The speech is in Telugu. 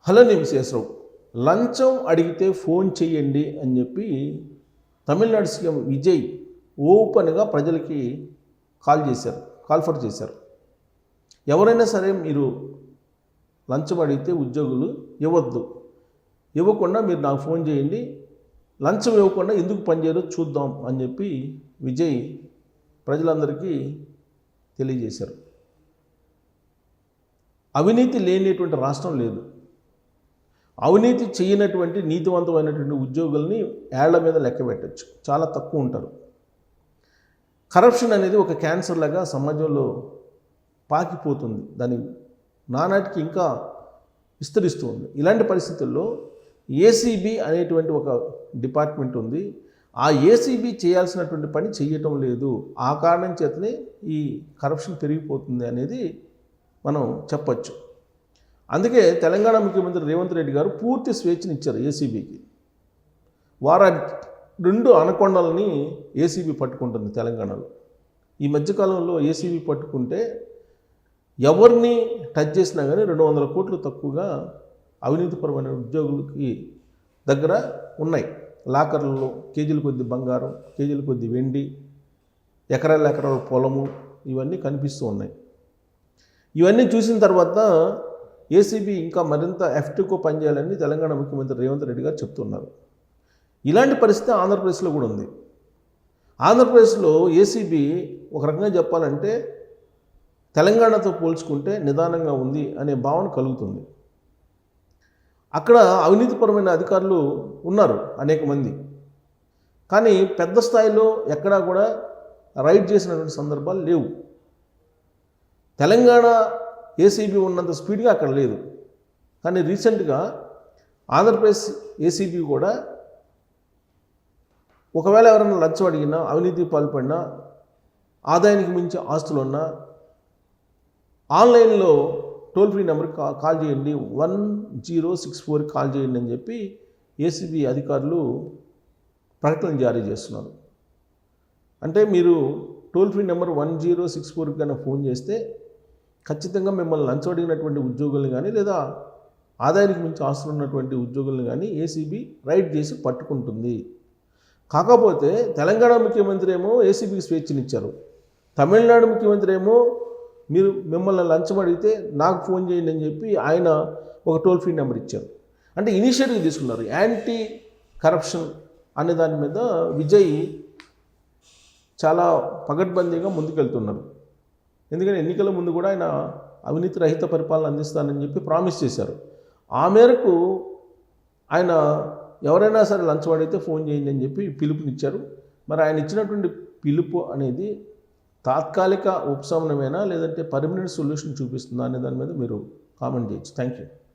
హలో నేను విశేషరావు. లంచం అడిగితే ఫోన్ చేయండి అని చెప్పి తమిళనాడు సీఎం విజయ్ ఓపెన్గా ప్రజలకి కాల్ఫర్ చేశారు. ఎవరైనా సరే మీరు లంచం అడిగితే ఉద్యోగులు ఇవ్వకుండా మీరు నాకు ఫోన్ చేయండి, లంచం ఇవ్వకుండా ఎందుకు పనిచేయరో చూద్దాం అని చెప్పి విజయ్ ప్రజలందరికీ తెలియజేశారు. అవినీతి లేనిటువంటి రాష్ట్రం లేదు. అవినీతి చేయనటువంటి నీతివంతమైనటువంటి ఉద్యోగుల్ని ఏళ్ల మీద లెక్క పెట్టచ్చు, చాలా తక్కువ ఉంటారు. కరప్షన్ అనేది ఒక క్యాన్సర్ లాగా సమాజంలో పాకిపోతుంది, దాని నానాటికి ఇంకా విస్తరిస్తూ ఉంది. ఇలాంటి పరిస్థితుల్లో ఏసీబీ అనేటువంటి ఒక డిపార్ట్మెంట్ ఉంది. ఆ ఏసీబీ చేయాల్సినటువంటి పని చేయటం లేదు. ఆ కారణం చేతనే ఈ కరప్షన్ పెరిగిపోతుంది అనేది మనం చెప్పచ్చు. అందుకే తెలంగాణ ముఖ్యమంత్రి రేవంత్ రెడ్డి గారు పూర్తి స్వేచ్ఛనిచ్చారు ఏసీబీకి. రెండు అనకొండలని ఏసీబీ పట్టుకుంటుంది తెలంగాణలో. ఈ మధ్యకాలంలో ఏసీబీ పట్టుకుంటే ఎవరిని టచ్ చేసినా కానీ 200 కోట్లు తక్కువగా అవినీతిపరమైన ఉద్యోగులకి దగ్గర ఉన్నాయి. లాకర్లలో కేజీల కొద్ది బంగారం, కేజీల కొద్ది వెండి, ఎకరాల పొలము ఇవన్నీ కనిపిస్తూ ఉన్నాయి. ఇవన్నీ చూసిన తర్వాత ఏసీబీ ఇంకా మరింత ఎఫెక్టివ్గా పనిచేయాలని తెలంగాణ ముఖ్యమంత్రి రేవంత్ రెడ్డి గారు చెప్తున్నారు. ఇలాంటి పరిస్థితి ఆంధ్రప్రదేశ్లో కూడా ఉంది. ఆంధ్రప్రదేశ్లో ఏసీబీ ఒక రకంగా చెప్పాలంటే తెలంగాణతో పోల్చుకుంటే నిదానంగా ఉంది అనే భావన కలుగుతుంది. అక్కడ అవినీతిపరమైన అధికారులు ఉన్నారు అనేక మంది, కానీ పెద్ద స్థాయిలో ఎక్కడా కూడా రైడ్ చేసినటువంటి సందర్భాలు లేవు. తెలంగాణ ఏసీబీ ఉన్నంత స్పీడ్గా అక్కడ లేదు. కానీ రీసెంట్గా ఆంధ్రప్రదేశ్ ఏసీబీ కూడా ఒకవేళ ఎవరైనా లంచం అడిగినా, అవినీతి పాల్పడినా, ఆదాయానికి మించి ఆస్తులున్నా ఆన్లైన్లో టోల్ ఫ్రీ నెంబర్కి కాల్ చేయండి, 1064కి కాల్ చేయండి అని చెప్పి ఏసీబీ అధికారులు ప్రకటన జారీ చేస్తున్నారు. అంటే మీరు టోల్ ఫ్రీ నెంబర్ 1064కి కన్నా ఫోన్ చేస్తే ఖచ్చితంగా మిమ్మల్ని లంచం అడిగినటువంటి ఉద్యోగుల్ని కానీ లేదా ఆదాయానికి మించి ఆస్తులు ఉన్నటువంటి ఉద్యోగుల్ని కానీ ఏసీబీ రైడ్ చేసి పట్టుకుంటుంది. కాకపోతే తెలంగాణ ముఖ్యమంత్రి ఏమో ఏసీబీకి స్వేచ్ఛనిచ్చారు, తమిళనాడు ముఖ్యమంత్రి ఏమో మిమ్మల్ని లంచం అడిగితే నాకు ఫోన్ చేయండి అని చెప్పి ఆయన ఒక టోల్ ఫ్రీ నెంబర్ ఇచ్చారు. అంటే ఇనిషియేటివ్ తీసుకున్నారు. యాంటీ కరప్షన్ అనే దాని మీద విజయ్ చాలా పగడ్బందీగా ముందుకెళ్తున్నారు. ఎందుకంటే ఎన్నికల ముందు కూడా ఆయన అవినీతి రహిత పరిపాలన అందిస్తానని చెప్పి ప్రామిస్ చేశారు. ఆ మేరకు ఆయన ఎవరైనా సరే లంచం అడిగితే ఫోన్ చేయండి అని చెప్పి పిలుపునిచ్చారు. మరి ఆయన ఇచ్చినటువంటి పిలుపు అనేది తాత్కాలిక ఉపశమనమేనా లేదంటే పర్మనెంట్ సొల్యూషన్ చూపిస్తుందా అనే దాని మీద మీరు కామెంట్ చేయొచ్చు. Thank you.